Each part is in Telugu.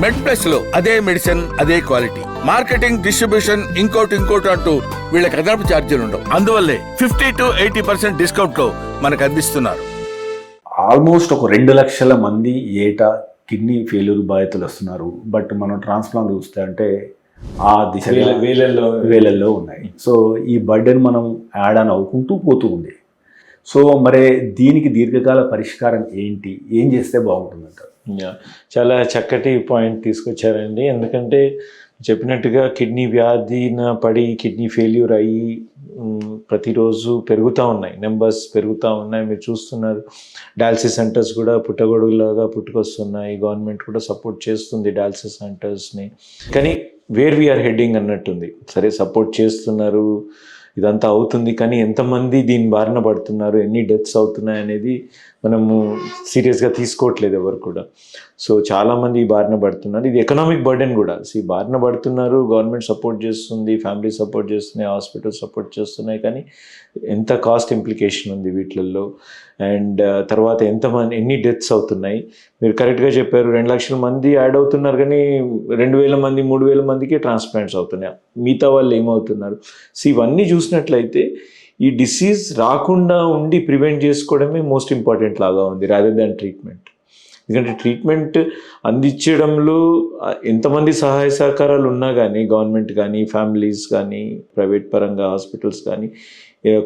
మెడ్ ప్లస్ లో అదే మెడిసిన్ అదే క్వాలిటీ, మార్కెటింగ్ డిస్ట్రిబ్యూషన్ ఇంకోటి అంటూ వీళ్ళకి అదనపు ఛార్జీలు ఉండవు. అందువల్లే 50 to 80% డిస్కౌంట్ లో మనకు అందిస్తున్నారు. ఆల్మోస్ట్ ఒక 2 లక్షల మంది ఏటా కిడ్నీ ఫెయిల్యూర్ బాధితులు వస్తున్నారు. బట్ మనం ట్రాన్స్ప్లాంట్ చూస్తే అంటే ఆ దిశ వేలల్లో ఉన్నాయి. సో ఈ బర్డెన్ మనం యాడ్ ఆన్ అవుకుంటూ పోతూ ఉంది. సో మరి దీనికి దీర్ఘకాల పరిష్కారం ఏంటి, ఏం చేస్తే బాగుంటుందంటారు? చాలా చక్కటి పాయింట్ తీసుకొచ్చారండి. ఎందుకంటే చెప్పినట్టుగా కిడ్నీ వ్యాధిన పడి కిడ్నీ ఫెయిల్యూర్ అయ్యి ప్రతిరోజు పెరుగుతూ ఉన్నాయి, నెంబర్స్ పెరుగుతూ ఉన్నాయి. మీరు చూస్తున్నారు డయాలసిస్ సెంటర్స్ కూడా పుట్టగొడుగులాగా పుట్టుకొస్తున్నాయి. గవర్నమెంట్ కూడా సపోర్ట్ చేస్తుంది డయాలసిస్ సెంటర్స్ని. కానీ వేర్ వీఆర్ హెడ్డింగ్ అన్నట్టుంది. సరే సపోర్ట్ చేస్తున్నారు, ఇదంతా అవుతుంది, కానీ ఎంతమంది దీని బారిన పడుతున్నారు, ఎన్ని డెత్స్ అవుతున్నాయి అనేది మనము సీరియస్గా తీసుకోవట్లేదు ఎవరు కూడా. సో చాలామంది ఈ బారిన పడుతున్నారు. ఇది ఎకనామిక్ బర్డెన్ కూడా. బారిన పడుతున్నారు, గవర్నమెంట్ సపోర్ట్ చేస్తుంది, ఫ్యామిలీ సపోర్ట్ చేస్తున్నాయి, హాస్పిటల్ సపోర్ట్ చేస్తున్నాయి, కానీ ఎంత కాస్ట్ ఇంప్లికేషన్ ఉంది వీటిల్లో. అండ్ తర్వాత ఎన్ని డెత్స్ అవుతున్నాయి. మీరు కరెక్ట్గా చెప్పారు, 2 లక్షల మంది యాడ్ అవుతున్నారు, కానీ 2,000 మంది 3,000 మందికి ట్రాన్స్ప్లాంట్స్ అవుతున్నాయి. మిగతా వాళ్ళు ఏమవుతున్నారు? ఇవన్నీ చూసినట్లయితే ఈ డిసీజ్ రాకుండా ఉండి ప్రివెంట్ చేసుకోవడమే మోస్ట్ ఇంపార్టెంట్ లాగా ఉంది, రాదర్ దాన్ ట్రీట్మెంట్. ఎందుకంటే ట్రీట్మెంట్ అందించడంలో ఎంతమంది సహాయ సహకారాలు ఉన్నా కానీ, గవర్నమెంట్ కానీ, ఫ్యామిలీస్ కానీ, ప్రైవేట్ పరంగా హాస్పిటల్స్ కానీ,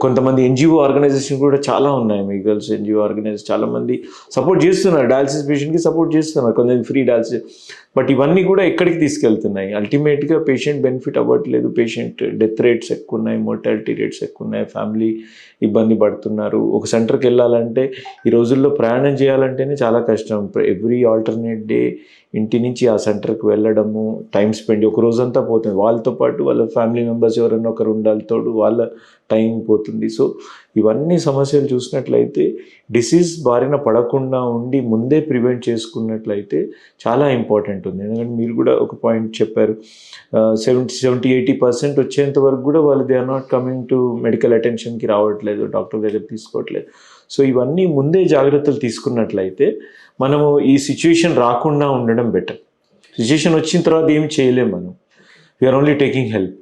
కొంతమంది ఎన్జిఓ ఆర్గనైజేషన్ కూడా చాలా ఉన్నాయి. మీకు తెలుసు ఎన్జిఓ ఆర్గనైజేషన్ చాలామంది సపోర్ట్ చేస్తున్నారు, డయాలసిస్ పేషెంట్కి సపోర్ట్ చేస్తున్నారు, కొంతమంది ఫ్రీ డయాలసిస్. బట్ ఇవన్నీ కూడా ఎక్కడికి తీసుకెళ్తున్నాయి? అల్టిమేట్గా పేషెంట్ బెనిఫిట్ అవ్వట్లేదు, పేషెంట్ డెత్ రేట్స్ ఎక్కువ ఉన్నాయి, మోర్టాలిటీ రేట్స్ ఎక్కువ ఉన్నాయి, ఫ్యామిలీ ఇబ్బంది పడుతున్నారు. ఒక సెంటర్కి వెళ్ళాలంటే ఈ రోజుల్లో ప్రయాణం చేయాలంటేనే చాలా కష్టం. ఎవ్రీ ఆల్టర్నేట్ డే ఇంటి నుంచి ఆ సెంటర్కి వెళ్ళడము, టైం స్పెండ్, ఒక రోజంతా పోతుంది. వాళ్ళతో పాటు వాళ్ళ ఫ్యామిలీ మెంబర్స్ ఎవరైనా ఒకరు ఉండాలి తోడు, వాళ్ళ టైం పోతుంది. సో ఇవన్నీ సమస్యలు చూసినట్లయితే డిసీజ్ బారిన పడకుండా ఉండి ముందే ప్రివెంట్ చేసుకున్నట్లయితే చాలా ఇంపార్టెంట్ ఉంది. ఎందుకంటే మీరు కూడా ఒక పాయింట్ చెప్పారు, 70-80% వచ్చేంత వరకు కూడా వాళ్ళు they are not coming to medical అటెన్షన్కి రావట్లేదు, డాక్టర్ దగ్గర తీసుకోవట్లేదు. సో ఇవన్నీ ముందే జాగ్రత్తలు తీసుకున్నట్లయితే మనము ఈ సిచ్యువేషన్ రాకుండా ఉండడం బెటర్. సిచ్యువేషన్ వచ్చిన తర్వాత ఏమి చేయలేము మనం, we're only taking help.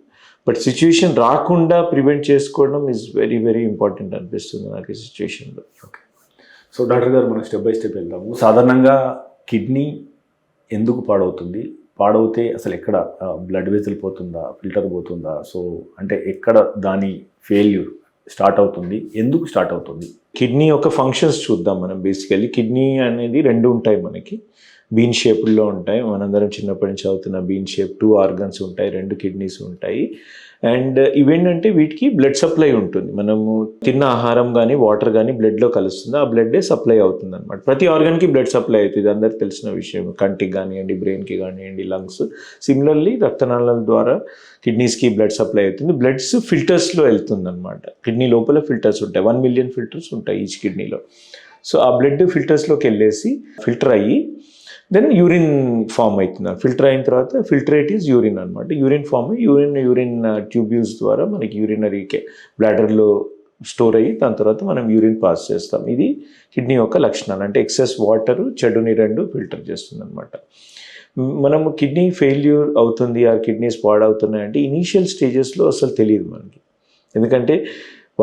But situation రాకుండా ప్రివెంట్ చేసుకోవడం ఈజ్ వెరీ వెరీ ఇంపార్టెంట్ అనిపిస్తుంది నాకు ఈ సిచ్యువేషన్లో. ఓకే, సో డాక్టర్ గారు మనం స్టెప్ బై స్టెప్ వెళ్దాము. సాధారణంగా కిడ్నీ ఎందుకు పాడవుతుంది, పాడవుతే అసలు ఎక్కడ బ్లడ్ వెసల్ పోతుందా, ఫిల్టర్ పోతుందా, సో అంటే ఎక్కడ దాని ఫెయిల్యూర్ స్టార్ట్ అవుతుంది, ఎందుకు స్టార్ట్ అవుతుంది? కిడ్నీ యొక్క ఫంక్షన్స్ చూద్దాం మనం. బేసికల్లీ కిడ్నీ అనేది 2 ఉంటాయి మనకి, బీన్ షేప్లో ఉంటాయి. మనందరం చిన్నప్పటి నుంచి అవుతున్న బీన్ షేప్, 2 ఆర్గన్స్ ఉంటాయి, 2 కిడ్నీస్ ఉంటాయి. అండ్ ఇవేంటంటే వీటికి బ్లడ్ సప్లై ఉంటుంది. మనము తిన్న ఆహారం కానీ వాటర్ కానీ బ్లడ్లో కలుస్తుంది, ఆ బ్లడ్డే సప్లై అవుతుంది అనమాట. ప్రతి ఆర్గన్కి బ్లడ్ సప్లై అవుతుంది, అందరికి తెలిసిన విషయం. కంటికి కానివ్వండి, బ్రెయిన్కి కానివ్వండి, లంగ్స్. సిమిలర్లీ రక్తనాళాల ద్వారా కిడ్నీస్కి బ్లడ్ సప్లై అవుతుంది. బ్లడ్స్ ఫిల్టర్స్లో వెళ్తుంది అనమాట. కిడ్నీ లోపల ఫిల్టర్స్ ఉంటాయి, 1 మిలియన్ ఫిల్టర్స్ ఉంటాయి ఈచ్ కిడ్నీలో. సో ఆ బ్లడ్ ఫిల్టర్స్లోకి వెళ్ళేసి ఫిల్టర్ అయ్యి దెన్ యూరిన్ ఫామ్ అవుతుంది. ఫిల్టర్ అయిన తర్వాత ఫిల్టరేట్ ఈజ్ యూరిన్ అనమాట. యూరిన్ ఫామ్ యూరిన్ ట్యూబ్యూల్స్ ద్వారా మనకి యూరినరీకే బ్లాడర్లో స్టోర్ అయ్యి దాని తర్వాత మనం యూరిన్ పాస్ చేస్తాం. ఇది కిడ్నీ యొక్క లక్షణాలు. అంటే ఎక్సెస్ వాటరు చెడుని 2 ఫిల్టర్ చేస్తుంది అనమాట. మనము కిడ్నీ ఫెయిల్యూర్ అవుతుంది, ఆ కిడ్నీస్ పాడవుతున్నాయి అంటే ఇనీషియల్ స్టేజెస్లో అసలు తెలియదు మనకి. ఎందుకంటే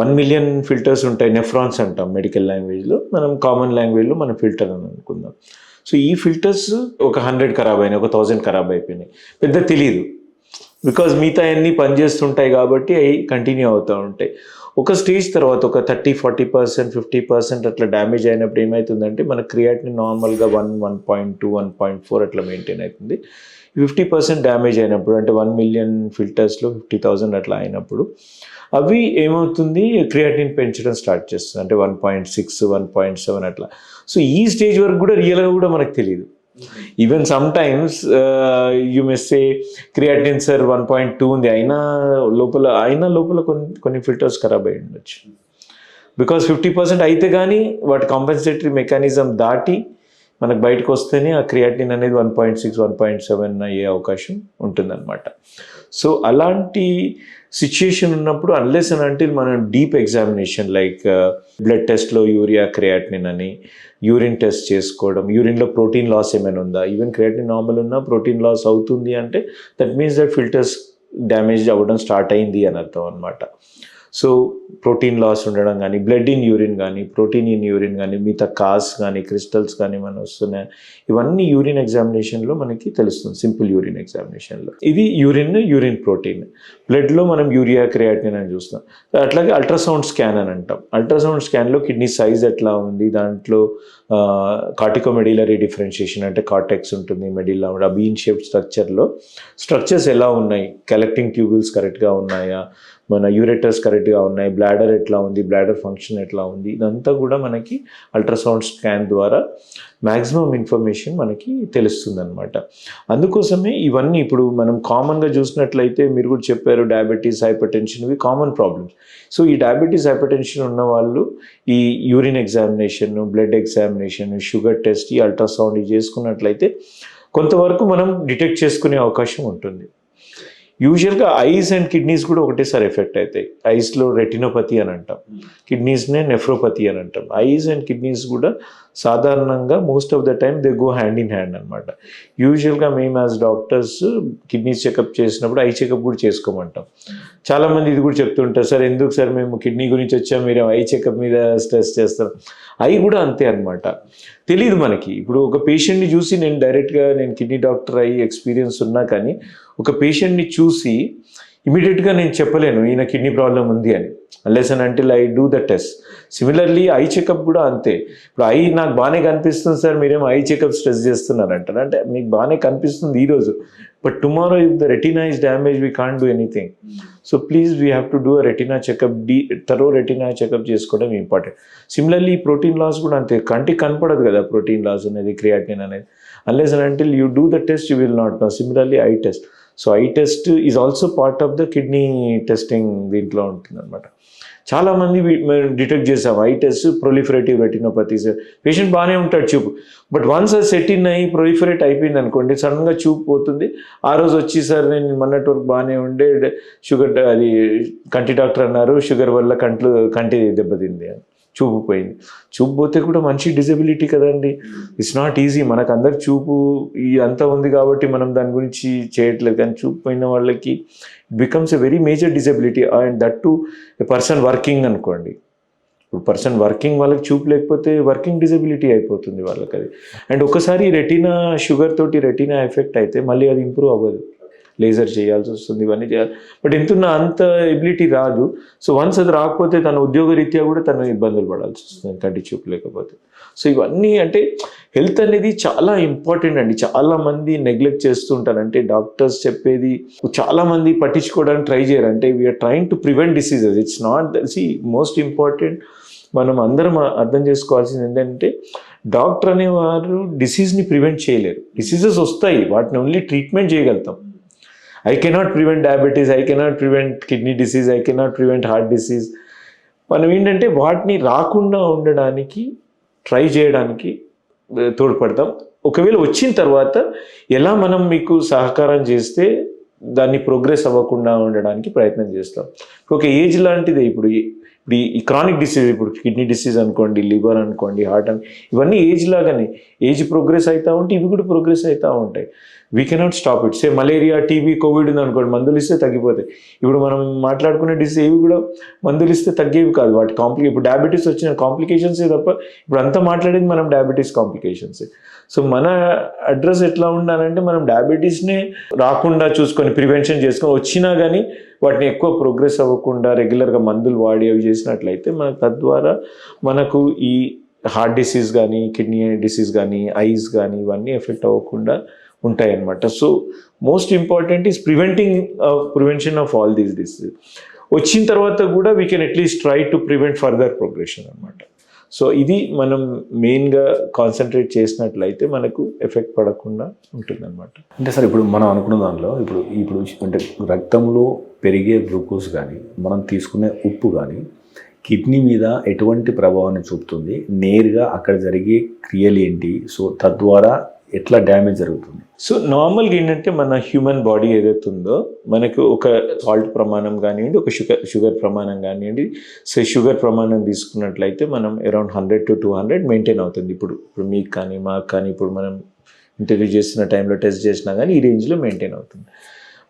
1 మిలియన్ ఫిల్టర్స్ ఉంటాయి, నెఫ్రాన్స్ అంటాం మెడికల్ లాంగ్వేజ్లో, మనం కామన్ లాంగ్వేజ్లో మనం ఫిల్టర్ అని అనుకుందాం. సో ఈ ఫిల్టర్స్ ఒక 100 ఖరాబ్ అయినాయి, ఒక 1000 ఖరాబ్ అయిపోయినాయి, పెద్ద తెలియదు. బికాజ్ మిగతా అన్నీ పనిచేస్తుంటాయి కాబట్టి అవి కంటిన్యూ అవుతూ ఉంటాయి. ఒక స్టేజ్ తర్వాత ఒక 30-40%, 50% అట్లా డ్యామేజ్ అయినప్పుడు ఏమవుతుందంటే మన క్రియాటినిన్ నార్మల్గా 1.2, 1.4 అట్లా మెయింటైన్ అవుతుంది. 50% డ్యామేజ్ అయినప్పుడు అంటే 1 మిలియన్ ఫిల్టర్స్లో 50,000 అట్లా అయినప్పుడు అవి ఏమవుతుంది, క్రియాటినిన్ పెంచడం స్టార్ట్ చేస్తుంది. అంటే 1.6, 1.7 అట్లా. సో ఈ స్టేజ్ వరకు కూడా రియల్గా కూడా మనకు తెలియదు. Even some times you may say creatinine sir 1.2 ఉంది, అయినా లోపల కొన్ని ఫిల్టర్స్ ఖరాబ్ అయ్యి ఉండొచ్చు. బికాస్ 50% అయితే కానీ వాటి కాంపెన్సేటరీ మెకానిజం దాటి మనకు బయటకు వస్తేనే ఆ క్రియాటినిన్ అనేది 1.6, 1.7 అయ్యే అవకాశం ఉంటుందన్నమాట. సో అలాంటి సిచ్యుయేషన్ ఉన్నప్పుడు అన్లెస్ అండ్ అంటిల్ మనం డీప్ ఎగ్జామినేషన్ లైక్ బ్లడ్ టెస్ట్లో యూరియా క్రియాటినిన్ అని యూరిన్ టెస్ట్ చేసుకోవడం, యూరిన్లో ప్రోటీన్ లాస్ ఏమైనా ఉందా, ఈవెన్ క్రియాటినిన్ నార్మల్ ఉన్నా ప్రోటీన్ లాస్ అవుతుంది అంటే that means that filters damage అవ్వడం స్టార్ట్ అయింది అని అర్థం అనమాట. సో ప్రోటీన్ లాస్ ఉండడం కానీ, బ్లడ్ ఇన్ యూరిన్ కానీ, ప్రోటీన్ ఇన్ యూరిన్ కానీ, మిగతా కాస్ కానీ, క్రిస్టల్స్ కానీ మనం వస్తున్నాయి, ఇవన్నీ యూరిన్ ఎగ్జామినేషన్లో మనకి తెలుస్తుంది, సింపుల్ యూరిన్ ఎగ్జామినేషన్లో. ఇది యూరిన్ ప్రోటీన్. బ్లడ్లో మనం యూరియా క్రియాటినిన్ అని చూస్తాం. అట్లాగే అల్ట్రాసౌండ్ స్కాన్ అని అంటాం. అల్ట్రాసౌండ్ స్కాన్లో కిడ్నీ సైజ్ ఎట్లా ఉంది, దాంట్లో కార్టికోమెడిలరీ డిఫరెన్షియేషన్ అంటే కార్టెక్స్ ఉంటుంది, మెడిల్లా ఆ బీన్ షేప్ స్ట్రక్చర్లో స్ట్రక్చర్స్ ఎలా ఉన్నాయి, కలెక్టింగ్ ట్యూబుల్స్ కరెక్ట్గా ఉన్నాయా, మన యూరెటర్స్ కరెక్ట్గా ఉన్నాయి, బ్లాడర్ ఎట్లా ఉంది, బ్లాడర్ ఫంక్షన్ ఎట్లా ఉంది, ఇదంతా కూడా మనకి అల్ట్రాసౌండ్ స్కాన్ ద్వారా మ్యాక్సిమం ఇన్ఫర్మేషన్ మనకి తెలుస్తుంది అనమాట. అందుకోసమే ఇవన్నీ ఇప్పుడు మనం కామన్గా చూసినట్లయితే మీరు కూడా చెప్పారు డయాబెటీస్, హైపర్ టెన్షన్ ఇవి కామన్ ప్రాబ్లమ్స్. సో ఈ డయాబెటీస్, హైపర్ టెన్షన్ ఉన్న వాళ్ళు ఈ urine examination, blood examination, sugar test, ఈ అల్ట్రాసౌండ్ ఇవి చేసుకున్నట్లయితే కొంతవరకు మనం డిటెక్ట్ చేసుకునే అవకాశం ఉంటుంది. యూజువల్గా ఐస్ అండ్ కిడ్నీస్ కూడా ఒకటేసారి ఎఫెక్ట్ అవుతాయి. ఐస్లో రెటినోపతి అని అంటాం, కిడ్నీస్నే నెఫ్రోపతి అని అంటాం. ఐస్ అండ్ కిడ్నీస్ కూడా సాధారణంగా most of the time they go hand in hand అనమాట. యూజువల్గా మేము యాజ్ డాక్టర్స్ కిడ్నీస్ చెకప్ చేసినప్పుడు ఐ చెకప్ కూడా చేసుకోమంటాం. చాలామంది ఇది కూడా చెప్తుంటారు, సార్ ఎందుకు సార్ మేము కిడ్నీ గురించి వచ్చాం, మీరు ఐ చెకప్ మీద స్ట్రెస్ చేస్తారు. ఐ కూడా అంతే అనమాట, తెలీదు మనకి. ఇప్పుడు ఒక పేషెంట్ని చూసి నేను డైరెక్ట్గా నేను కిడ్నీ డాక్టర్ అయ్యి ఎక్స్పీరియన్స్ ఉన్నా కానీ ఒక పేషెంట్ని చూసి ఇమీడియట్గా నేను చెప్పలేను ఈయన కిడ్నీ ప్రాబ్లం ఉంది అని, unless and until I do the test. Similarly eye checkup కూడా అంతే. ఇప్పుడు ఐ నాకు బాగానే కనిపిస్తుంది సార్, మీరేమో ఐ చెకప్ స్ట్రెస్ చేస్తున్నారు అంటారు. అంటే మీకు బాగానే కనిపిస్తుంది ఈరోజు, but tomorrow if the retina is damage we can't do anything. So please we have to do a retina checkup, thorough retina checkup చేసుకోవడం ఇంపార్టెంట్. సిమిలర్లీ ప్రోటీన్ లాస్ కూడా అంతే, కంటికి కనపడదు కదా ప్రోటీన్ లాస్ అనేది, క్రియాటినిన్ అనేది. Unless and until you do the test you will not know. Similarly eye test. So eye test is also part of the kidney testing దీంట్లో ఉంటుంది అనమాట. చాలామంది మేము డిటెక్ట్ చేసాం ఐ టెస్ట్ ప్రొలిఫరేటివ్ రెటినోపతీస్. పేషెంట్ బాగానే ఉంటాడు చూపు, బట్ వన్స్ అది సెట్ ఇన్ అయ్యి ప్రొలిఫరేట్ అయిపోయింది అనుకోండి, సడన్గా చూపు పోతుంది. ఆ రోజు వచ్చి సార్ నేను మొన్నటి వరకు బాగానే ఉండే, షుగర్ అది కంటి డాక్టర్ అన్నారు షుగర్ వల్ల కంటి దెబ్బతింది అని, చూపు పోయింది. చూపు పోతే కూడా మనిషి డిజబిలిటీ కదండి, ఇట్స్ నాట్ ఈజీ. మనకు అందరు చూపు ఈ అంతా ఉంది కాబట్టి మనం దాని గురించి చేయట్లేదు, కానీ చూపు పోయిన వాళ్ళకి it becomes a very major disability. And that to a person working అనుకోండి, ఇప్పుడు పర్సన్ వర్కింగ్ వాళ్ళకి చూపు లేకపోతే వర్కింగ్ డిజబిలిటీ అయిపోతుంది వాళ్ళకి అది. అండ్ ఒకసారి రెటీనా షుగర్ తోటి రెటీనా ఎఫెక్ట్ అయితే మళ్ళీ అది ఇంప్రూవ్ అవ్వదు, లేజర్ చేయాల్సి వస్తుంది, ఇవన్నీ చేయాలి. బట్ ఎంతున్న అంత ఎబిలిటీ రాదు. సో వన్స్ అది రాకపోతే తన ఉద్యోగరీత్యా కూడా తను ఇబ్బందులు పడాల్సి వస్తుంది కంటి చూపు లేకపోతే. సో ఇవన్నీ అంటే హెల్త్ అనేది చాలా ఇంపార్టెంట్ అండి. చాలామంది నెగ్లెక్ట్ చేస్తుంటారు. అంటే డాక్టర్స్ చెప్పేది చాలామంది పట్టించుకోవడానికి ట్రై చేయరు. అంటే we're trying to prevent diseases. It's not most important. మనం అందరం అర్థం చేసుకోవాల్సింది ఏంటంటే డాక్టర్ అనేవారు డిసీజ్ని ప్రివెంట్ చేయలేరు. డిసీజెస్ వస్తాయి, వాటిని ఓన్లీ ట్రీట్మెంట్ చేయగలుగుతాం. I cannot prevent diabetes, I cannot prevent kidney disease, I cannot prevent heart disease. మనం ఏంటంటే వాటిని రాకుండా ఉండడానికి ట్రై చేయడానికి తోడ్పడతాం. ఒకవేళ వచ్చిన తర్వాత ఎలా మనం మీకు సహకారం చేస్తే దాన్ని ప్రోగ్రెస్ అవ్వకుండా ఉండడానికి ప్రయత్నం చేస్తాం. ఒక ఏజ్ లాంటిదే. ఇప్పుడు ఈ క్రానిక్ డిసీజ్, ఇప్పుడు కిడ్నీ డిసీజ్ అనుకోండి, లివర్ అనుకోండి, హార్ట్ ఇవన్నీ ఏజ్ లాగానే. ఏజ్ ప్రోగ్రెస్ అవుతూ ఉంటే ఇవి కూడా ప్రోగ్రెస్ అవుతూ ఉంటాయి. We cannot stop it. Say malaria, TB, Covid ఉంది అనుకోండి, మందులు ఇస్తే తగ్గిపోతాయి. ఇప్పుడు మనం మాట్లాడుకునే డిసీజ్ ఏవి కూడా మందులు ఇస్తే తగ్గేవి కాదు. వాటి ఇప్పుడు డయాబెటీస్ వచ్చిన కాంప్లికేషన్సే తప్ప ఇప్పుడు అంతా మాట్లాడేది మనం డయాబెటీస్ కాంప్లికేషన్సే. సో మన అడ్రస్ ఎట్లా ఉండాలంటే మనం డయాబెటీస్నే రాకుండా చూసుకొని ప్రివెన్షన్ చేసుకొని, వచ్చినా కానీ వాటిని ఎక్కువ ప్రోగ్రెస్ అవ్వకుండా రెగ్యులర్గా మందులు వాడి అవి చేసినట్లయితే మనకు తద్వారా మనకు ఈ హార్ట్ డిసీజ్ కానీ, కిడ్నీ డిసీజ్ కానీ, ఐస్ కానీ ఇవన్నీ ఎఫెక్ట్ అవ్వకుండా ఉంటాయి అన్నమాట. So most important is prevention of all these disease. వచ్చిన తర్వాత కూడా we can at least try to prevent further progression అనమాట. సో ఇది మనం మెయిన్గా కాన్సన్ట్రేట్ చేసినట్లయితే మనకు ఎఫెక్ట్ పడకుండా ఉంటుందన్నమాట. అంటే సార్ ఇప్పుడు మనం అనుకున్న దానిలో ఇప్పుడు అంటే రక్తంలో పెరిగే గ్లూకోజ్ కానీ, మనం తీసుకునే ఉప్పు కానీ కిడ్నీ మీద ఎటువంటి ప్రభావాన్ని చూపుతుంది, నేరుగా అక్కడ జరిగే క్రియలు ఏంటి, సో తద్వారా ఎట్లా డ్యామేజ్ జరుగుతుంది? సో నార్మల్గా ఏంటంటే మన హ్యూమన్ బాడీ ఏదైతే ఉందో మనకు ఒక సాల్ట్ ప్రమాణం కానివ్వండి, ఒక షుగర్ ప్రమాణం కానివ్వండి. సో షుగర్ ప్రమాణం తీసుకున్నట్లయితే మనం అరౌండ్ 100 to 200 మెయింటైన్ అవుతుంది. ఇప్పుడు మీకు కానీ మాకు కానీ ఇప్పుడు మనం ఇంటర్వ్యూ చేస్తున్న టైంలో టెస్ట్ చేసినా కానీ ఈ రేంజ్లో మెయింటైన్ అవుతుంది.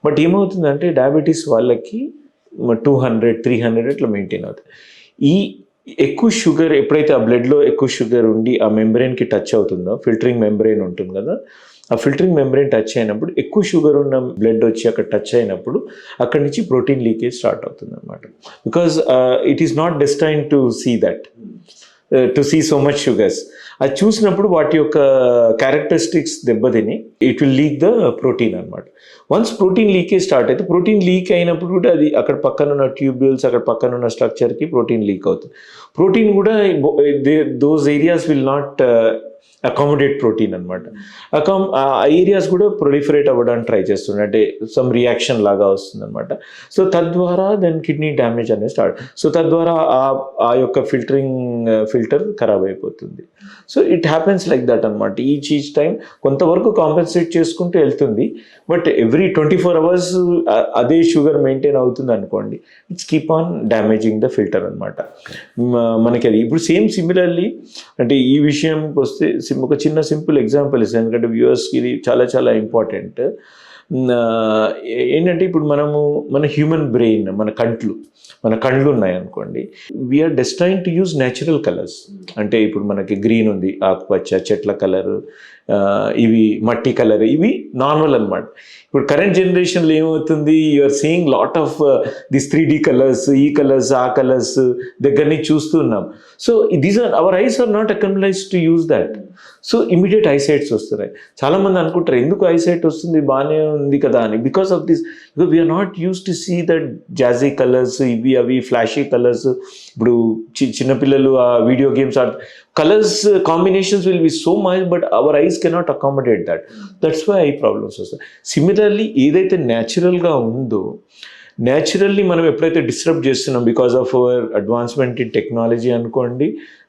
బట్ ఏమవుతుందంటే డయాబెటీస్ వాళ్ళకి 200, 300 అట్లా మెయింటైన్ అవుతుంది. ఈ ఎక్కువ షుగర్ ఎప్పుడైతే ఆ బ్లడ్లో ఎక్కువ షుగర్ ఉండి ఆ మెంబ్రెయిన్కి టచ్ అవుతుందో, ఫిల్టరింగ్ మెంబ్రెయిన్ ఉంటుంది కదా, ఆ ఫిల్టరింగ్ మెంబ్రెయిన్ టచ్ అయినప్పుడు ఎక్కువ షుగర్ ఉన్న బ్లడ్ వచ్చి అక్కడ టచ్ అయినప్పుడు అక్కడి నుంచి ప్రోటీన్ లీకేజ్ స్టార్ట్ అవుతుంది అనమాట. Because it is not destine to see that, to see so much sugars. అది చూసినప్పుడు వాటి యొక్క క్యారెక్టరిస్టిక్స్ దెబ్బతిని it will leak the protein అనమాట. వన్స్ ప్రోటీన్ లీకేజ్ స్టార్ట్ అయితే ప్రోటీన్ లీక్ అయినప్పుడు కూడా అది అక్కడ పక్కన ఉన్న ట్యూబ్యూల్స్, అక్కడ పక్కన ఉన్న స్ట్రక్చర్కి ప్రోటీన్ లీక్ అవుతుంది. ప్రోటీన్ కూడా those areas will not accommodate protein అనమాట. ఆ ఏరియాస్ కూడా ప్రొలిఫరేట్ అవ్వడానికి ట్రై చేస్తుంది, అంటే సమ్ రియాక్షన్ లాగా వస్తుంది అనమాట. సో తద్వారా దాని కిడ్నీ డ్యామేజ్ అనేది స్టార్ట్. సో తద్వారా ఆ యొక్క ఫిల్టర్ ఖరాబ్ అయిపోతుంది. So it happens like that అనమాట. ఈచ్ టైం కొంతవరకు కాంపెన్సేట్ చేసుకుంటూ వెళ్తుంది. బట్ ఎవ్రీ 24 hours అదే షుగర్ మెయింటైన్ అవుతుంది అనుకోండి, it's keep on damaging the filter అనమాట. మనకి అది ఇప్పుడు సేమ్ సిమిలర్లీ, అంటే ఈ విషయంకి వస్తే ఒక చిన్న సింపుల్ ఎగ్జాంపుల్ ఇస్తాను, ఎందుకంటే వ్యూవర్స్కి ఇది చాలా చాలా ఇంపార్టెంట్. ఏంటంటే ఇప్పుడు మన హ్యూమన్ బ్రెయిన్, మన కళ్ళు ఉన్నాయనుకోండి, we're destine to use natural colours. అంటే ఇప్పుడు మనకి గ్రీన్ ఉంది, ఆకుపచ్చ, చెట్ల కలరు, ఇవి మట్టి కలర్, ఇవి నార్మల్ అనమాట. ఇప్పుడు కరెంట్ జనరేషన్లో ఏమవుతుంది, you are seeing lot of this 3D colours, ఈ కలర్స్, ఆ కలర్స్ దగ్గర నుంచి చూస్తున్నాం. So these are our eyes are not acclimatized to use that. So immediate eyesights వస్తున్నాయి. చాలామంది అనుకుంటారు ఎందుకు ఐసైట్ వస్తుంది, బాగానే ఉంది కదా అని. Because of this, because we are not use to see that jazzy colours, ఇవి అవి ఫ్లాషీ కలర్స్. ఇప్పుడు చిన్నపిల్లలు ఆ video games are, colours combinations will be so much, but our eyes cannot accommodate that. That's why eye problems వస్తాయి. సిమిలర్లీ ఏదైతే న్యాచురల్గా ఉందో, న్యాచురల్లీ మనం ఎప్పుడైతే డిస్టర్బ్ చేస్తున్నాం because of our advancement in technology అనుకోండి,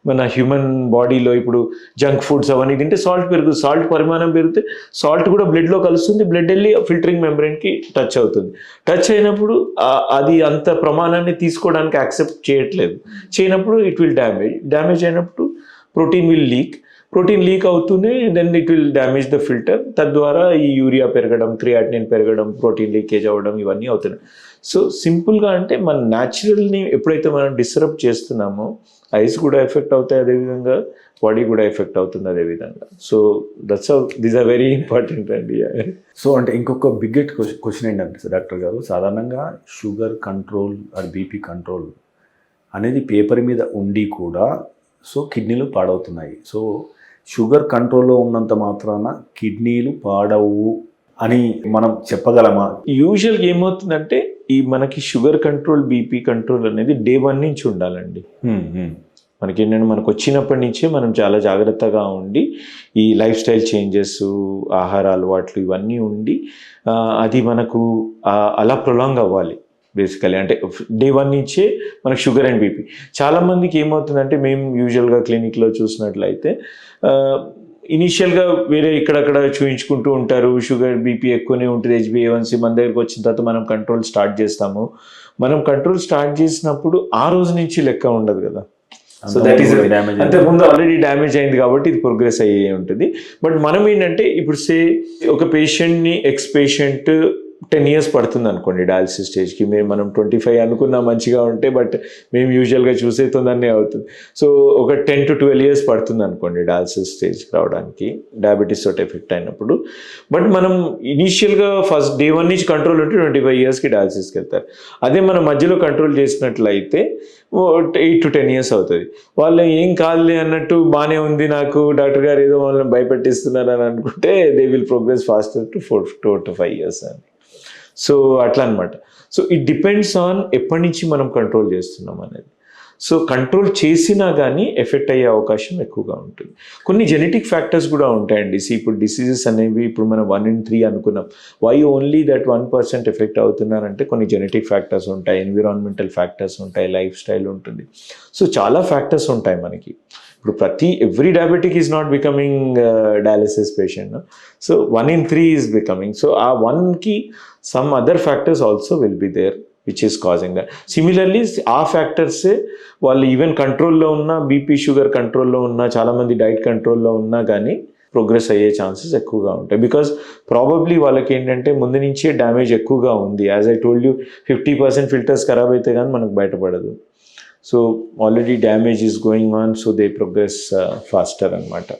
మన హ్యూమన్ బాడీలో ఇప్పుడు జంక్ ఫుడ్స్ అవన్నీ తింటే సాల్ట్ పెరుగుతుంది, సాల్ట్ పరిమాణం పెరిగితే సాల్ట్ కూడా బ్లడ్లో కలుస్తుంది, బ్లడ్ వెళ్ళి ఫిల్టరింగ్ మెంబ్రెయిన్కి టచ్ అవుతుంది. టచ్ అయినప్పుడు అది అంత ప్రమాణాన్ని తీసుకోవడానికి యాక్సెప్ట్ చేయనప్పుడు ఇట్ విల్ డ్యామేజ్ అయినప్పుడు ప్రోటీన్ లీక్ అవుతూనే then it will damage the filter. తద్వారా ఈ యూరియా పెరగడం, క్రియాటినిన్ పెరగడం, ప్రోటీన్ లీకేజ్ అవ్వడం, ఇవన్నీ అవుతున్నాయి. సో సింపుల్గా అంటే మన న్యాచురల్ని ఎప్పుడైతే మనం డిస్టర్బ్ చేస్తున్నామో, ఐస్ కూడా ఎఫెక్ట్ అవుతాయి, అదేవిధంగా బాడీ కూడా ఎఫెక్ట్ అవుతుంది అదేవిధంగా. So that's how these are very important అండి. సో అంటే ఇంకొక బిగ్గెస్ట్ క్వశ్చన్ ఏంటంటే డాక్టర్ గారు, సాధారణంగా sugar control or BP control అనేది పేపర్ మీద ఉండి కూడా సో కిడ్నీలు పాడవుతున్నాయి. సో షుగర్ కంట్రోల్లో ఉన్నంత మాత్రాన కిడ్నీలు పాడవు అని మనం చెప్పగలమా? యూజువల్గా ఏమవుతుందంటే మనకి షుగర్ కంట్రోల్, బీపీ కంట్రోల్ అనేది డే 1 నుంచి ఉండాలండి. మనకి ఏంటంటే మనకు వచ్చినప్పటి నుంచే మనం చాలా జాగ్రత్తగా ఉండి ఈ లైఫ్ స్టైల్ చేంజెస్, ఆహార అలవాట్లు ఇవన్నీ ఉండి అది మనకు అలా ప్రొలాంగ్ అవ్వాలి బేసికలీ. అంటే డే 1 నుంచే మనకు షుగర్ అండ్ బీపీ. చాలామందికి ఏమవుతుందంటే, మేము యూజువల్గా క్లినిక్లో చూసినట్లయితే ఇనీషియల్గా వేరే ఇక్కడక్కడ చూయించుకుంటూ ఉంటారు, షుగర్ బీపీ ఎక్కువనే ఉంటుంది, HbA1c. మన దగ్గరికి వచ్చిన తర్వాత మనం కంట్రోల్ స్టార్ట్ చేస్తాము. మనం కంట్రోల్ స్టార్ట్ చేసినప్పుడు ఆ రోజు నుంచి లెక్క ఉండదు కదా. సో దట్ ఈస్ అంతకుముందు ఆల్రెడీ డ్యామేజ్ అయింది కాబట్టి ఇది ప్రోగ్రెస్ అయ్యే ఉంటుంది. బట్ మనం ఏంటంటే ఇప్పుడు ఒక పేషెంట్ని, ఎక్స్ పేషెంట్ 10 years పడుతుంది అనుకోండి డయాలసిస్ స్టేజ్కి. మనం 25 అనుకున్నా మంచిగా ఉంటే, బట్ మేము యూజువల్గా చూసే తొందరనే అవుతుంది. సో ఒక 10 to 12 years పడుతుంది అనుకోండి డయాలసిస్ స్టేజ్కి రావడానికి, డయాబెటీస్ తోటి ఎఫెక్ట్ అయినప్పుడు. బట్ మనం ఇనీషియల్గా ఫస్ట్ డే 1 నుంచి కంట్రోల్ ఉంటే 25 yearsకి డయాలసిస్కి వెళ్తారు. అదే మనం మధ్యలో కంట్రోల్ చేసినట్లయితే 8 to 10 years అవుతుంది. వాళ్ళు ఏం కాదులే అన్నట్టు, బాగానే ఉంది నాకు, డాక్టర్ గారు ఏదో వాళ్ళని భయపెట్టిస్తున్నారు అని అనుకుంటే they will progress faster to 4 to 5 years అని. సో అట్లా అనమాట. సో ఇట్ డిపెండ్స్ ఆన్ ఎప్పటి నుంచి మనం కంట్రోల్ చేస్తున్నాం అనేది. సో కంట్రోల్ చేసినా కానీ ఎఫెక్ట్ అయ్యే అవకాశం ఎక్కువగా ఉంటుంది. కొన్ని జెనెటిక్ ఫ్యాక్టర్స్ కూడా ఉంటాయండి. ఇప్పుడు డిసీజెస్ అనేవి ఇప్పుడు మనం 1 in 3 అనుకున్నాం. వై ఓన్లీ దట్ 1% ఎఫెక్ట్ అవుతున్నారంటే కొన్ని జెనెటిక్ ఫ్యాక్టర్స్ ఉంటాయి, ఎన్విరాన్మెంటల్ ఫ్యాక్టర్స్ ఉంటాయి, లైఫ్ స్టైల్ ఉంటుంది. సో చాలా ఫ్యాక్టర్స్ ఉంటాయి మనకి. ఇప్పుడు every diabetic is not becoming dialysis patient. So 1 in 3 is becoming. So ఆ 1కి some other factors also will be there which is causing that. Similarly ఆ ఫ్యాక్టర్సే వాళ్ళు ఈవెన్ కంట్రోల్లో ఉన్న బీపీ షుగర్ కంట్రోల్లో ఉన్న చాలామంది డైట్ కంట్రోల్లో ఉన్నా కానీ ప్రోగ్రెస్ అయ్యే ఛాన్సెస్ ఎక్కువగా ఉంటాయి. బికాజ్ ప్రాబబ్లీ వాళ్ళకి ఏంటంటే ముందు నుంచే డ్యామేజ్ ఎక్కువగా ఉంది. As I told you 50% filters ఖరాబ్ అయితే కానీ మనకు బయటపడదు. So already damage is going on, so they progress faster అనమాట.